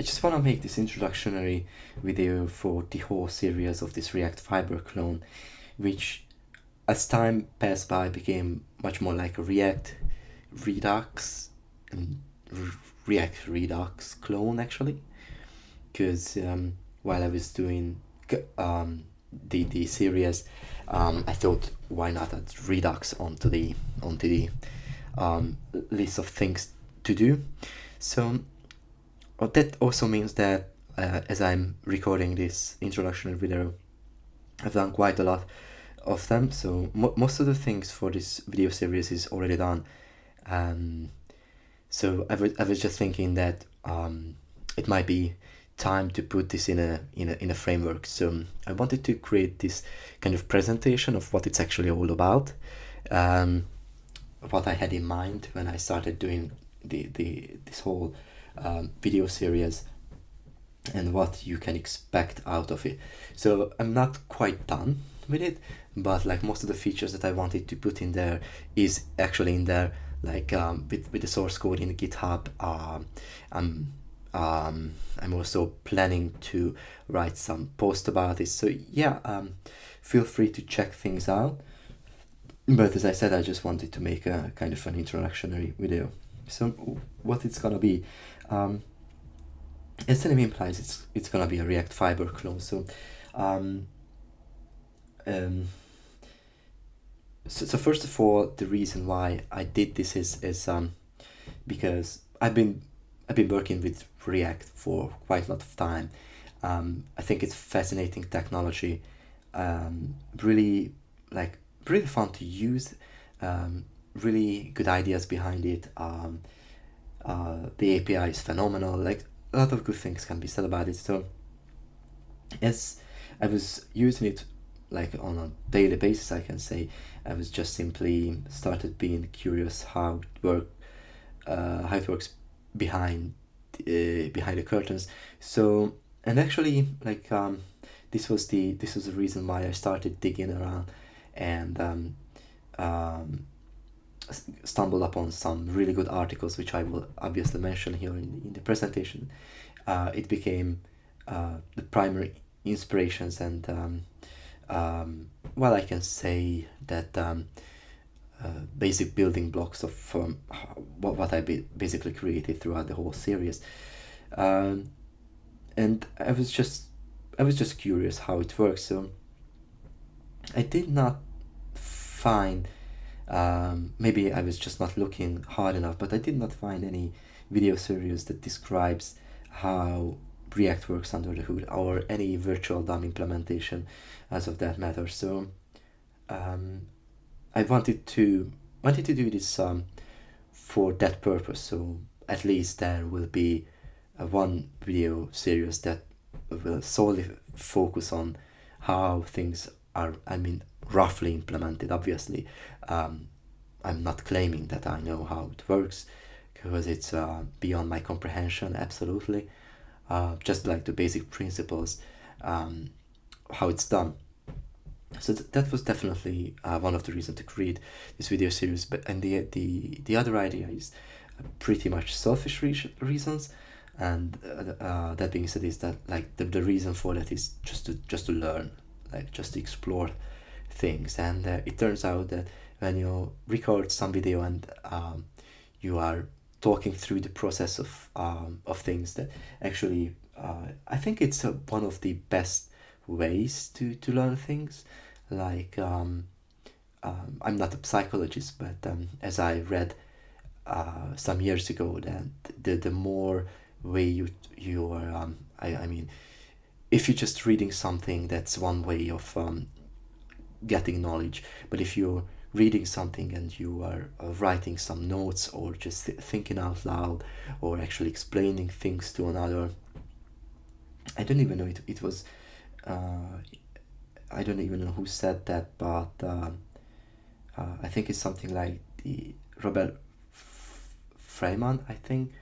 I just want to make this introductory video for the whole series of this React Fiber clone, which as time passed by became much more like a React Redux and React Redux clone actually, because while I was doing the series, I thought why not add Redux onto the list of things to do. So that also means that as I'm recording this introductory video, I've done quite a lot of them. So most of the things for this video series is already done. So I was just thinking that it might be time to put this in a framework. So I wanted to create this kind of presentation of what it's actually all about, what I had in mind when I started doing this whole video series, and what you can expect out of it. So I'm not quite done with it, but like most of the features that I wanted to put in there is actually in there, like with the source code in GitHub. I'm also planning to write some post about it, so yeah, feel free to check things out. But as I said, I just wanted to make a kind of an introductory video. So what it's gonna be, as the name implies, it's gonna be a React Fiber clone. So so first of all, the reason why I did this is because I've been working with React for quite a lot of time. I think it's fascinating technology, really fun to use, really good ideas behind it. The API is phenomenal. Like a lot of good things can be said about it. So as I was using it like on a daily basis, I can say I was just simply started being curious how it works behind the curtains. So, and actually, like this was the reason why I started digging around and stumbled upon some really good articles, which I will obviously mention here in the presentation. It became the primary inspirations, and well, I can say that basic building blocks of what I basically created throughout the whole series. And I was just curious how it works. So I did not find, maybe I was just not looking hard enough, but I did not find any video series that describes how React works under the hood, or any virtual DOM implementation as of that matter. So I wanted to do this for that purpose. So at least there will be one video series that will solely focus on how things are, roughly implemented. Obviously, I'm not claiming that I know how it works, because it's beyond my comprehension, absolutely. Just like the basic principles, how it's done. So that was definitely one of the reasons to create this video series. But and the other idea is pretty much selfish reasons, and that being said, is that like the reason for that is just to learn, like just to explore things. And it turns out that when you record some video and you are talking through the process of things, that actually I think it's one of the best ways to learn things. Like I'm not a psychologist, but as I read some years ago, that the more way you are, if you're just reading something, that's one way of getting knowledge. But if you're reading something and you are writing some notes, or just thinking out loud, or actually explaining things to another, I don't even know, it was I don't even know who said that, but I think it's something like the Robert Freiman, I think,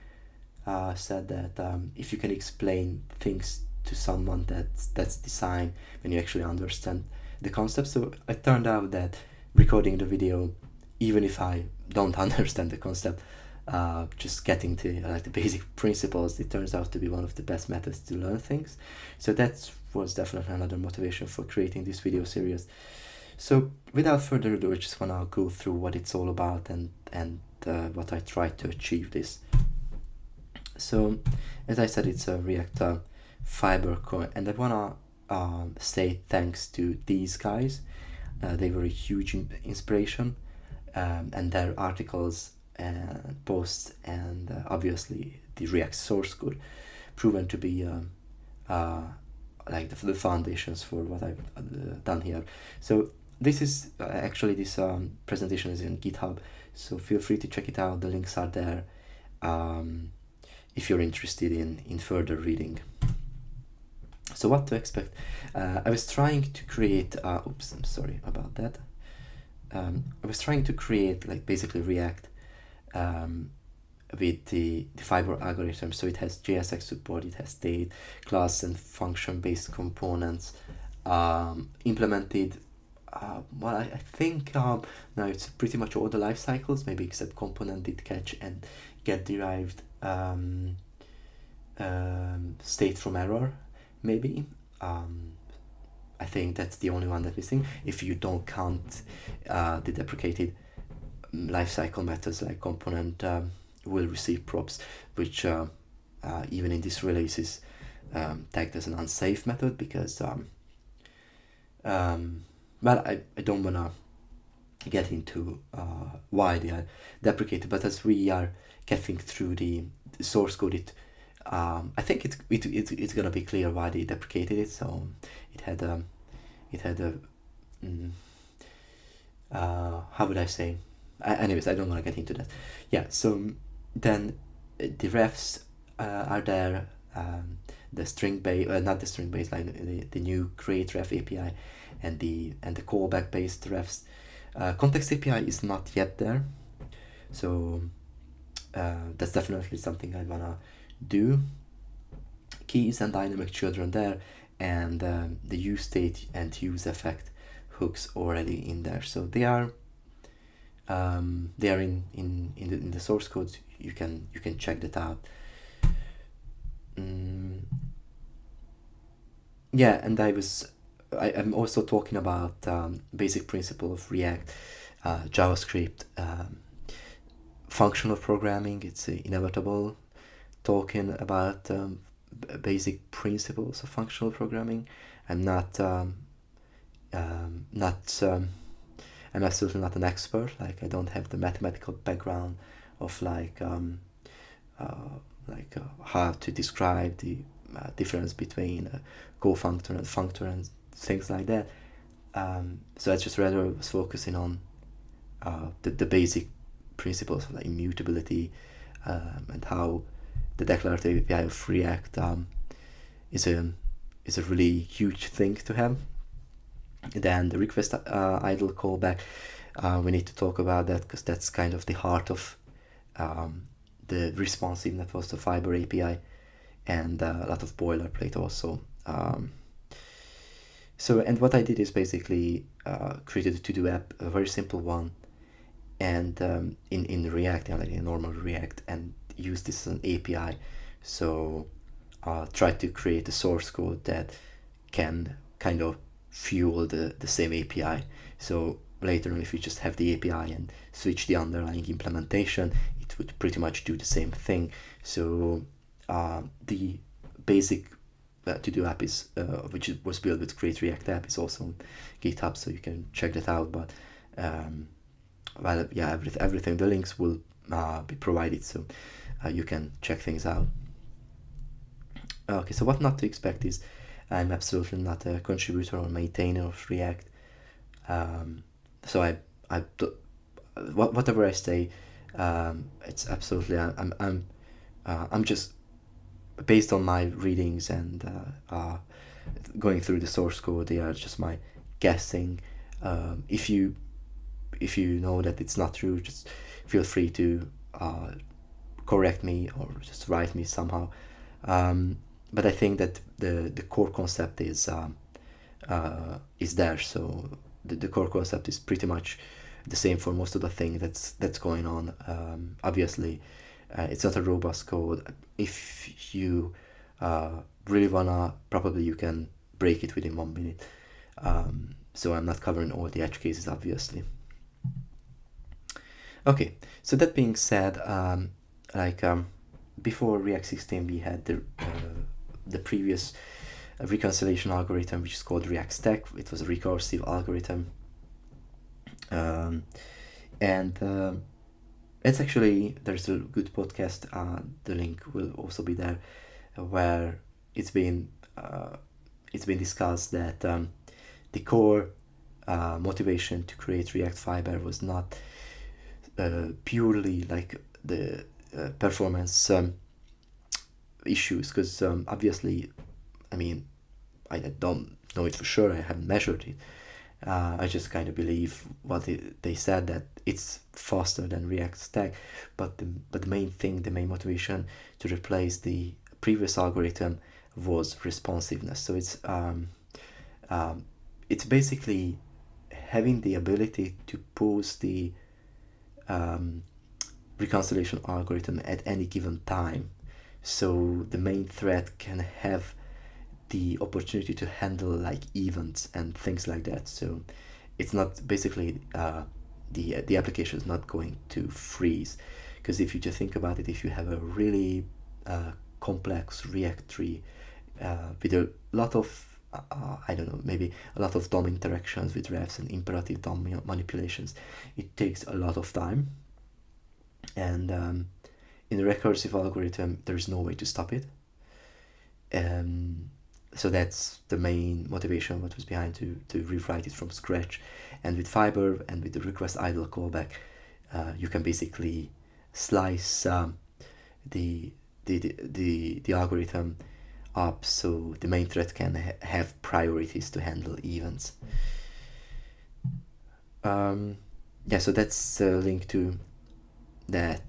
said that if you can explain things to someone, that's design, when you actually understand the concept. So it turned out that recording the video, even if I don't understand the concept, just getting to like the basic principles, it turns out to be one of the best methods to learn things. So that was definitely another motivation for creating this video series. So without further ado, I just want to go through what it's all about and what I tried to achieve this. So as I said, it's a React fiber core, and I want to say thanks to these guys. They were a huge inspiration, and their articles and posts and obviously the React source code proven to be like the foundations for what I've done here. So this is actually this presentation is in GitHub, so feel free to check it out. The links are there if you're interested in further reading. So what to expect? I was trying to create oops, I'm sorry about that. I was trying to create like basically React with the fiber algorithm. So it has JSX support, it has state, class and function based components implemented. Well, I think now it's pretty much all the life cycles, maybe except component did catch and get derived state from error, maybe. I think that's the only one that's missing if you don't count the deprecated lifecycle methods like component will receive props, which even in this release is tagged as an unsafe method because well, I don't want to get into why they are deprecated, but as we are getting through the source code, I think it's gonna be clear why they deprecated it. So it had a how would I say? Anyways, I don't want to get into that. Yeah. So then the refs are there. The string base, not the string base, like the new create ref API, and the callback based refs. Context API is not yet there, so that's definitely something I wanna do. Keys and dynamic children there, and the use state and use effect hooks already in there. So they are in the source code. You can check that out. Yeah, and I'm also talking about basic principle of React, JavaScript, functional programming. It's inevitable talking about basic principles of functional programming. I'm absolutely not an expert. Like I don't have the mathematical background of how to describe the difference between cofunctor and functor and things like that. So I just rather was focusing on the basic principles of like immutability and how the declarative API of React is a really huge thing to have. Then the request idle callback, we need to talk about that because that's kind of the heart of the responsiveness was the Fiber API, and a lot of boilerplate also. So, and what I did is basically created a to-do app, a very simple one, and in React, like in normal React, and use this as an API. So try to create a source code that can kind of fuel the same API. So later on, if you just have the API and switch the underlying implementation, it would pretty much do the same thing. So the basic to-do app is which was built with Create React App is also on GitHub, so you can check that out. But well, yeah, everything, the links will be provided, so you can check things out. Okay, so what not to expect is I'm absolutely not a contributor or maintainer of React. So whatever I say, it's absolutely I'm just based on my readings and going through the source code. They are just my guessing. If you know that it's not true, just feel free to correct me or just write me somehow. But I think that the core concept is there. So the core concept is pretty much the same for most of the thing that's going on. Obviously, It's not a robust code. If you really wanna, probably you can break it within 1 minute. So I'm not covering all the edge cases, obviously. Okay, so that being said, before React 16 we had the previous reconciliation algorithm, which is called React Stack. It was a recursive algorithm, and it's actually, there's a good podcast, the link will also be there, where it's been discussed that the core motivation to create React Fiber was not purely like the performance issues, because obviously, I mean, I don't know it for sure, I haven't measured it. I just kind of believe what they said, that it's faster than React Stack, but the main thing, the main motivation to replace the previous algorithm was responsiveness. So it's basically having the ability to pose the reconciliation algorithm at any given time, so the main thread can have the opportunity to handle like events and things like that. So it's not basically the application is not going to freeze, because if you just think about it, if you have a really complex React tree with a lot of I don't know, maybe a lot of DOM interactions with refs and imperative DOM manipulations, it takes a lot of time, and in the recursive algorithm there is no way to stop it. So that's the main motivation what was behind to rewrite it from scratch. And with Fiber and with the request idle callback, you can basically slice the algorithm up, so the main thread can have priorities to handle events. Yeah, so that's a link to that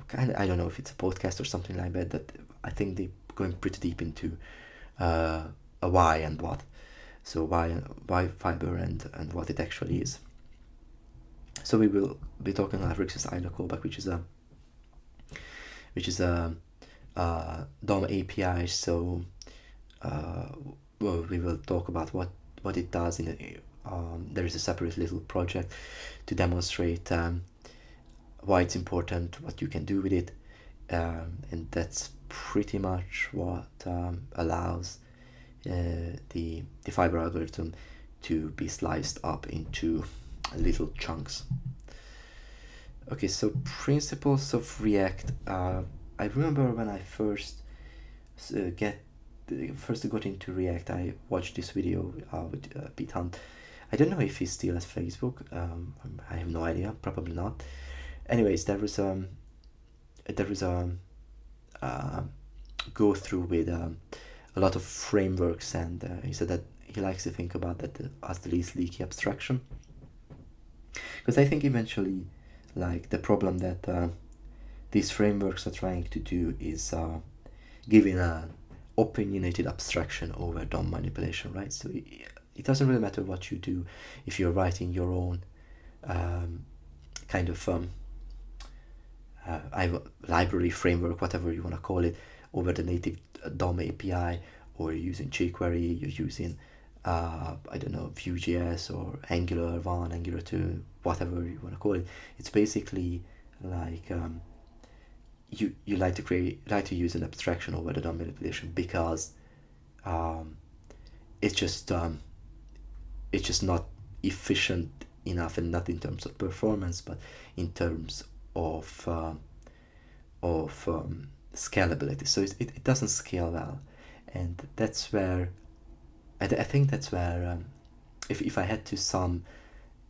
kind of, I don't know if it's a podcast or something like that, that I think they're going pretty deep into a why and what. So why Fiber and what it actually is. So we will be talking about request idle callback, which is a DOM API. So well, we will talk about what it does. There is a separate little project to demonstrate why it's important, what you can do with it, and that's pretty much what allows the Fiber algorithm to be sliced up into little chunks. Okay, so principles of React. I remember when I first got into React, I watched this video with Pete Hunt. I don't know if he still has Facebook. I have no idea. Probably not. Anyways, there was a go through with a lot of frameworks, and he said that he likes to think about that as the least leaky abstraction, because I think eventually, like, the problem that these frameworks are trying to do is giving an opinionated abstraction over DOM manipulation, right? So it doesn't really matter what you do if you're writing your own kind of library, framework, whatever you want to call it, over the native DOM API, or you're using jQuery, you're using I don't know, Vue.js or Angular 1, Angular 2, whatever you want to call it. It's basically like you like to use an abstraction over the DOM manipulation, because it's just not efficient enough, and not in terms of performance, but in terms of scalability. So it doesn't scale well, and that's where I think that's where if I had to sum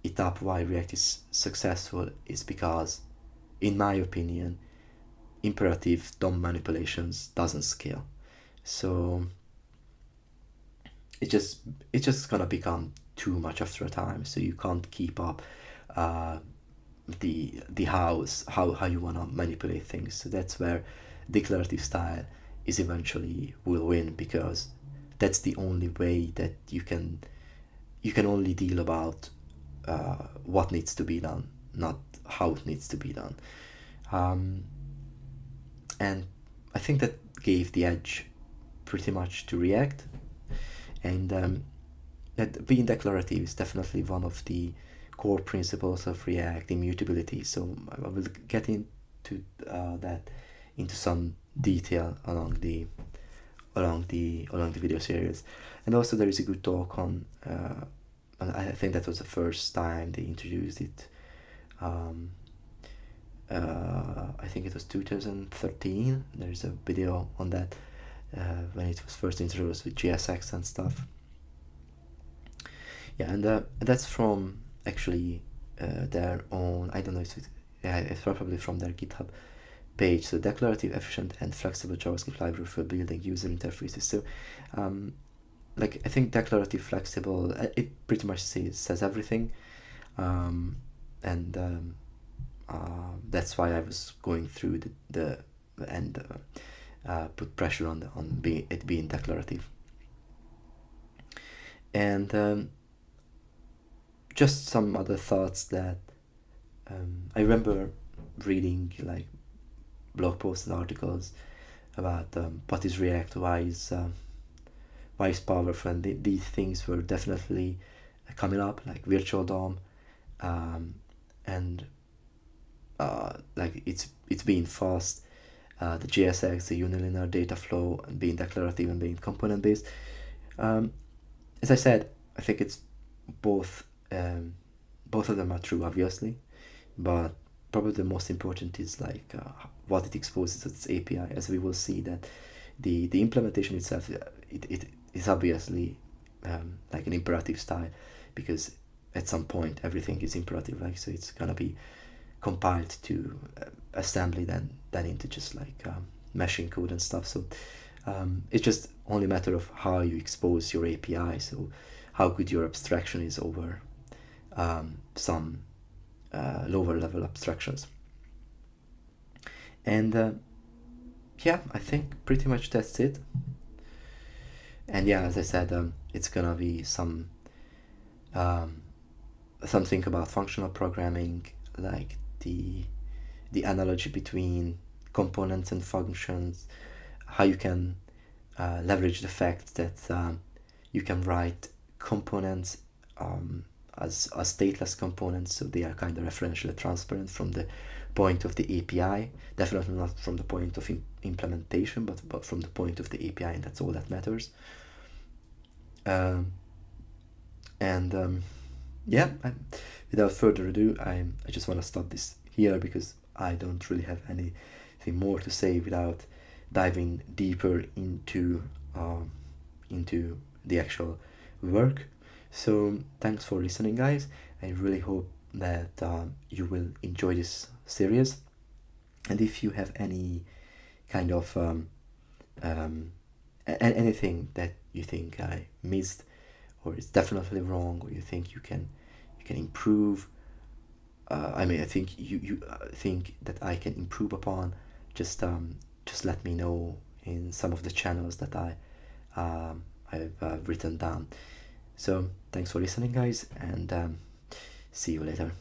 it up, why React is successful is because, in my opinion, imperative DOM manipulations doesn't scale. So it's just gonna become too much after a time, so you can't keep up the how you wanna manipulate things. So that's where declarative style is eventually will win, because that's the only way that you can only deal about what needs to be done, not how it needs to be done. and I think that gave the edge pretty much to React, and that being declarative is definitely one of the core principles of React, immutability. So I will get into that into some detail along the video series. And also there is a good talk on I think that was the first time they introduced it. I think it was 2013. There's a video on that when it was first introduced with JSX and stuff. Yeah, and that's from actually their own, I don't know if it's probably from their GitHub page. So declarative, efficient, and flexible JavaScript library for building user interfaces. So like I think declarative, flexible, it pretty much says everything, and that's why I was going through the and put pressure on it being declarative. And just some other thoughts that I remember reading, like blog posts and articles about what is React, why is powerful, and these things were definitely coming up, like Virtual DOM, and like it's being fast, the JSX, the unilinear data flow, and being declarative and being component based. As I said, I think it's both of them are true, obviously, but probably the most important is like what it exposes as its API. As we will see that the implementation itself, it is obviously like an imperative style, because at some point everything is imperative, like, so it's gonna be compiled to assembly, then into just like meshing code and stuff. So it's just only a matter of how you expose your API, so how good your abstraction is over some lower level abstractions. And yeah, I think pretty much that's it. And yeah, as I said, it's gonna be something about functional programming, like the analogy between components and functions, how you can leverage the fact that you can write components as stateless components, so they are kind of referentially transparent from the point of the API, definitely not from the point of implementation, but from the point of the API, and that's all that matters. Yeah, without further ado, I just want to stop this here, because I don't really have anything more to say without diving deeper into the actual work. So thanks for listening, guys. I really hope that you will enjoy this series, and if you have any kind of anything that you think I missed, or is definitely wrong, or you think you can improve, I think you think that I can improve upon, just let me know in some of the channels that I've written down. So thanks for listening, guys, and see you later.